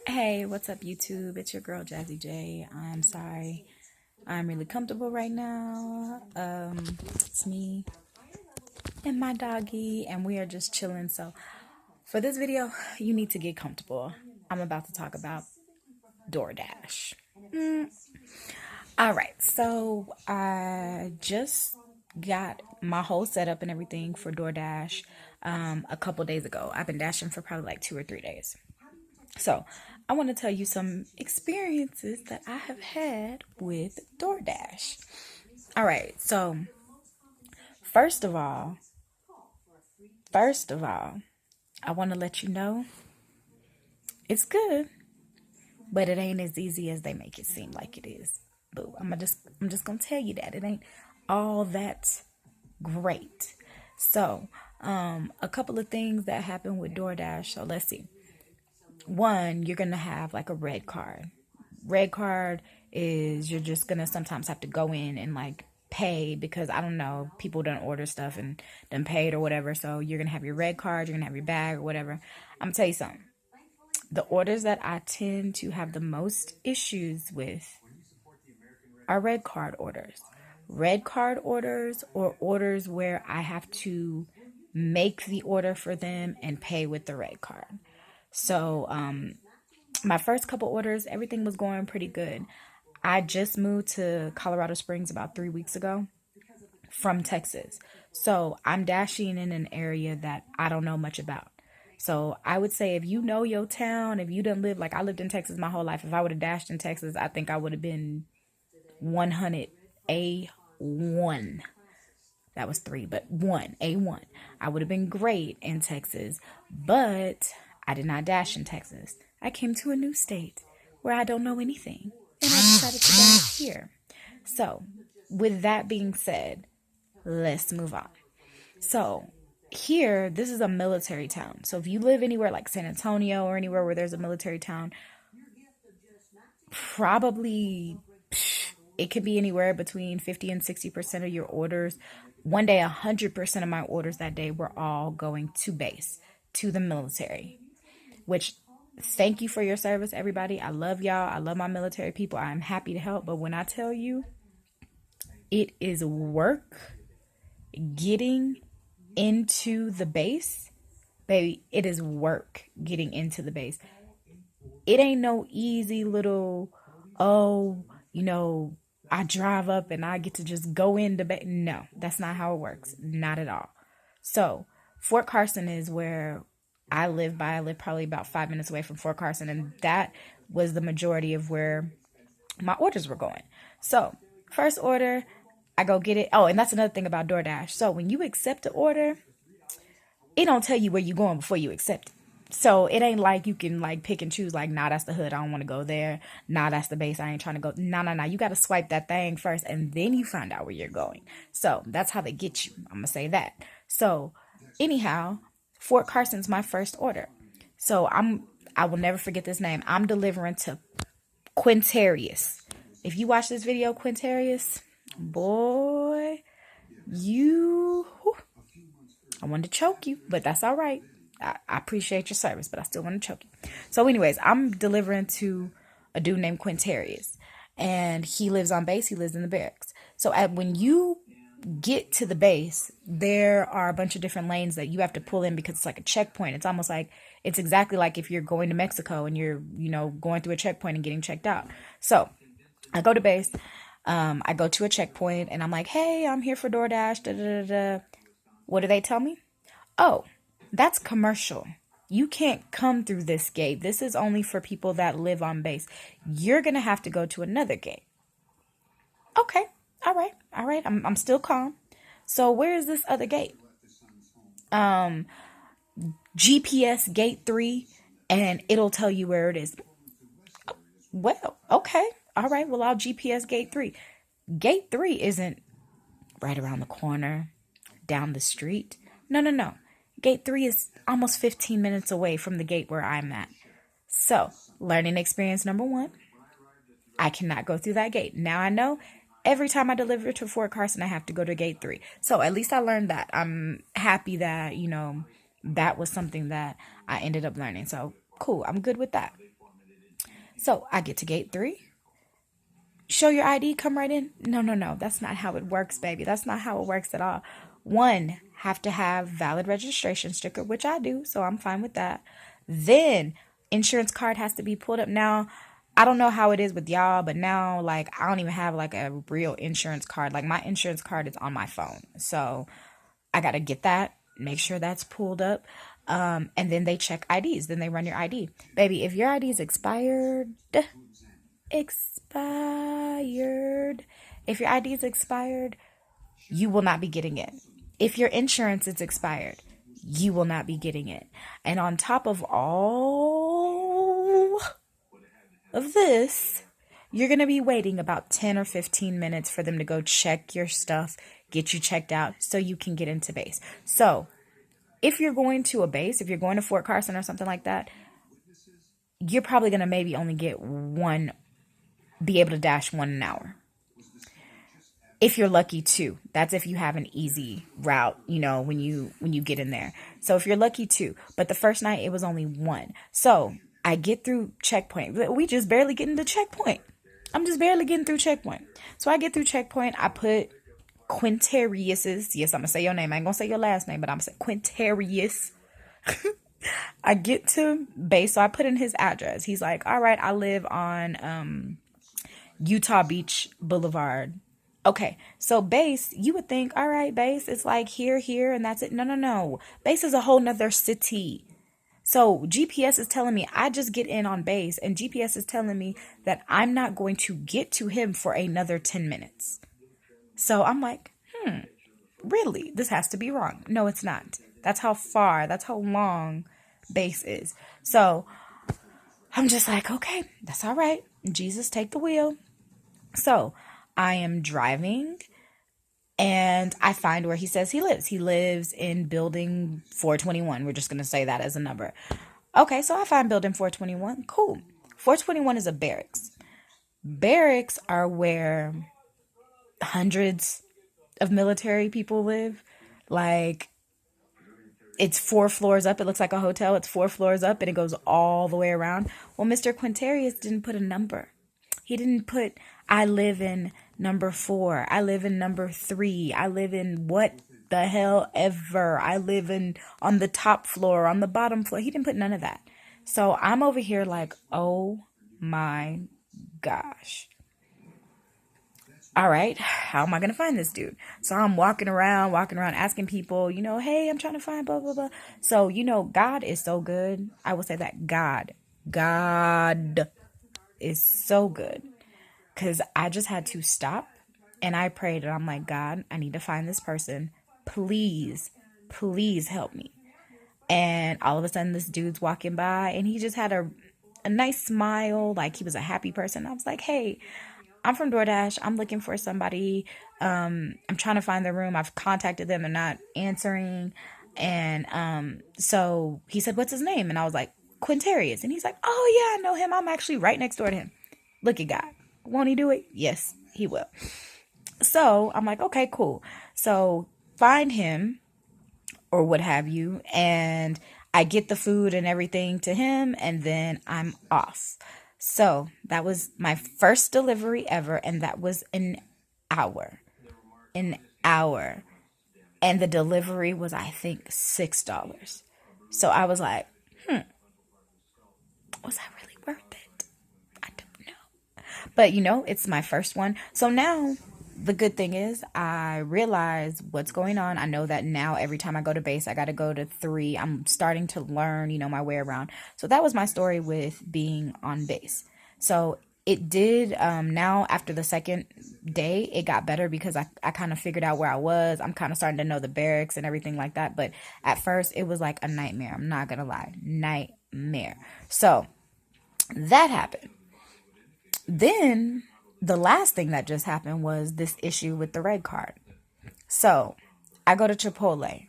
Hey, what's up, YouTube? It's your girl Jazzy J. I'm sorry. I'm really comfortable right now. It's me and my doggy, and we are just chilling. So, for this video, you need to get comfortable. I'm about to talk about DoorDash. All right, so I just got my whole setup and everything for DoorDash a couple days ago. I've been dashing for probably like 2 or 3 days. So, I want to tell you some experiences that I have had with DoorDash. All right, so first of all, I want to let you know it's good, but it ain't as easy as they make it seem like it is. Boo. I'm just gonna tell you that it ain't all that great. So, a couple of things that happen with DoorDash. So let's see. One, you're gonna have like a red card. Red card is you're just gonna sometimes have to go in and like pay because I don't know, people don't order stuff and then paid or whatever. So you're gonna have your red card, you're gonna have your bag or whatever. I'm gonna tell you something. The orders that I tend to have the most issues with are red card orders. Red card orders or orders where I have to make the order for them and pay with the red card. So, my first couple orders, everything was going pretty good. I just moved to Colorado Springs about 3 weeks ago from Texas. So I'm dashing in an area that I don't know much about. So I would say if you know your town, if you done live, like I lived in Texas my whole life, if I would have dashed in Texas, I think I would have been 100 A1. That was three, but one, A1. I would have been great in Texas, but I did not dash in Texas. I came to a new state where I don't know anything, and I decided to dash here. So, with that being said, let's move on. So, here, this is a military town. So, if you live anywhere like San Antonio or anywhere where there's a military town, probably it could be anywhere between 50 and 60% of your orders. One day, 100% of my orders that day were all going to base, to the military, which thank you for your service, everybody. I love y'all. I love my military people. I'm happy to help. But when I tell you it is work getting into the base, baby, it is work getting into the base. It ain't no easy little, I drive up and I get to just go into base. No, that's not how it works. Not at all. So Fort Carson is where I live by. I live probably about 5 minutes away from Fort Carson, and that was the majority of where my orders were going. So, first order, I go get it. Oh, and that's another thing about DoorDash. So, when you accept the order, it don't tell you where you're going before you accept it. So, it ain't like you can like pick and choose like, nah, that's the hood. I don't want to go there. Nah, that's the base. I ain't trying to go. Nah. You got to swipe that thing first, and then you find out where you're going. So, that's how they get you. I'm going to say that. So, anyhow, Fort Carson's my first order. So I will never forget this name. I'm delivering to Quintarius. If you watch this video, Quintarius, boy, I wanted to choke you, but that's all right. I appreciate your service, but I still want to choke you. So anyways, I'm delivering to a dude named Quintarius, and he lives on base. He lives in the barracks. So when you get to the base, there are a bunch of different lanes that you have to pull in because it's like a checkpoint. It's almost like, it's exactly like if you're going to Mexico and you're, going through a checkpoint and getting checked out. So I go to base, I go to a checkpoint and I'm like, hey, I'm here for DoorDash, da, da, da, da. What do they tell me? Oh, that's commercial. You can't come through this gate. This is only for people that live on base. You're going to have to go to another gate. Okay. All right. I'm still calm. So where is this other gate? GPS gate 3, and it'll tell you where it is. Well, okay. All right. Well, I'll GPS gate 3. Gate 3 isn't right around the corner, down the street. No. Gate 3 is almost 15 minutes away from the gate where I'm at. So, learning experience number 1, I cannot go through that gate. Now I know every time I deliver to Fort Carson, I have to go to gate 3. So at least I learned that. I'm happy that, that was something that I ended up learning. So cool. I'm good with that. So I get to gate 3. Show your ID, come right in. No. That's not how it works, baby. That's not how it works at all. One, have to have valid registration sticker, which I do, so I'm fine with that. Then insurance card has to be pulled up. Now, I don't know how it is with y'all, but now like I don't even have like a real insurance card. Like my insurance card is on my phone. So I got to get that, make sure that's pulled up. And then they check IDs. Then they run your ID. Baby, if your ID is expired. If your ID is expired, you will not be getting it. If your insurance is expired, you will not be getting it. And on top of all of this, you're going to be waiting about 10 or 15 minutes for them to go check your stuff, get you checked out so you can get into base. So if you're going to a base, if you're going to Fort Carson or something like that, you're probably going to maybe only get one, be able to dash one an hour. If you're lucky too. That's if you have an easy route, when you get in there. So if you're lucky too. But the first night it was only one. So I get through checkpoint. We just barely get into checkpoint. I'm just barely getting through checkpoint. So I get through checkpoint. I put Quintarius's. Yes, I'm going to say your name. I ain't going to say your last name, but I'm going to say Quintarius. I get to base. So I put in his address. He's like, all right, I live on Utah Beach Boulevard. Okay, so base, you would think, all right, base, it's like here, and that's it. No. Base is a whole nother city. So GPS is telling me I just get in on base, and GPS is telling me that I'm not going to get to him for another 10 minutes. So I'm like, really? This has to be wrong. No, it's not. That's how long base is. So I'm just like, okay, that's all right. Jesus, take the wheel. So I am driving and I find where he says he lives. He lives in building 421. We're just going to say that as a number. Okay, so I find building 421. Cool. 421 is a barracks. Barracks are where hundreds of military people live. Like, it's 4 floors up. It looks like a hotel. It's 4 floors up and it goes all the way around. Well, Mr. Quintarius didn't put a number. He didn't put, I live in number 4. I live in number 3. I live in what the hell ever. I live in on the top floor, on the bottom floor. He didn't put none of that. So I'm over here like, oh my gosh. All right, how am I going to find this dude? So I'm walking around asking people, hey, I'm trying to find blah, blah, blah. So, God is so good. I will say that God is so good, because I just had to stop and I prayed and I'm like, God, I need to find this person. Please help me. And all of a sudden this dude's walking by and he just had a nice smile, like he was a happy person. I was like, hey, I'm from DoorDash. I'm looking for somebody. I'm trying to find their room. I've contacted them and not answering. And so he said, what's his name? And I was like, Quintarius. And he's like, oh yeah, I know him. I'm actually right next door to him. Look at God. Won't he do it? Yes, he will. So I'm like, okay, cool. So find him or what have you. And I get the food and everything to him. And then I'm off. So that was my first delivery ever. And that was an hour. And the delivery was, I think, $6. So I was like, was that really worth it? I don't know. But, it's my first one. So now the good thing is I realize what's going on. I know that now every time I go to base, I got to go to 3. I'm starting to learn, my way around. So that was my story with being on base. So it did, now after the second day, it got better because I kind of figured out where I was. I'm kind of starting to know the barracks and everything like that. But at first it was like a nightmare. I'm not going to lie. Nightmare. So that happened. Then the last thing that just happened was this issue with the red card. So I go to Chipotle.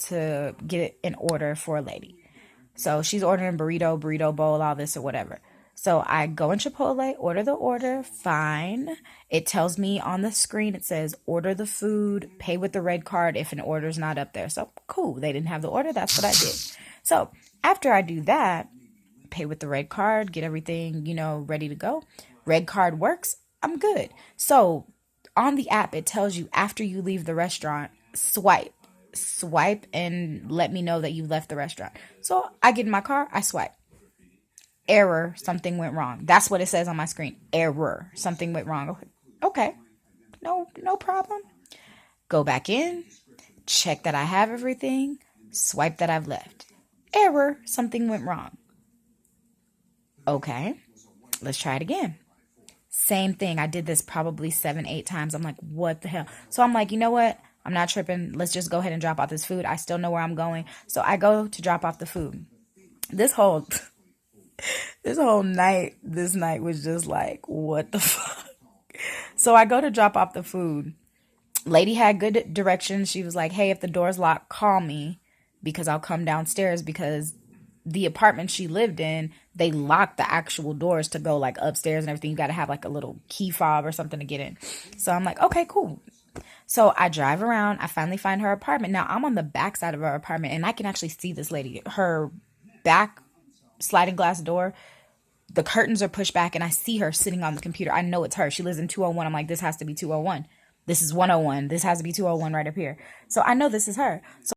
To get an order for a lady. So she's ordering burrito bowl, all this or whatever. So I go in Chipotle, order the order, fine. It tells me on the screen, it says, order the food, pay with the red card if an order's not up there. So cool, they didn't have the order, that's what I did. So after I do that, pay with the red card, get everything, ready to go. Red card works. I'm good. So on the app, it tells you after you leave the restaurant, swipe and let me know that you left the restaurant. So I get in my car, I swipe. Error, something went wrong. That's what it says on my screen. Error, something went wrong. Okay, no problem. Go back in, check that I have everything, swipe that I've left. Error, something went wrong. Okay, let's try it again. Same thing. I did this probably 7-8 times. I'm like, what the hell? So I'm like, you know what? I'm not tripping. Let's just go ahead and drop off this food. I still know where I'm going. So I go to drop off the food. This whole night, this night was just like, what the fuck? So I go to drop off the food. Lady had good directions. She was like, hey, if the door's locked, call me because I'll come downstairs, because the apartment she lived in, they locked the actual doors to go like upstairs and everything. You got to have like a little key fob or something to get in. So I'm like, okay, cool. So I drive around. I finally find her apartment. Now I'm on the back side of her apartment and I can actually see this lady. Her back sliding glass door, the curtains are pushed back and I see her sitting on the computer. I know it's her. She lives in 201. I'm like, this has to be 201. This is 101. This has to be 201 right up here. So I know this is her. So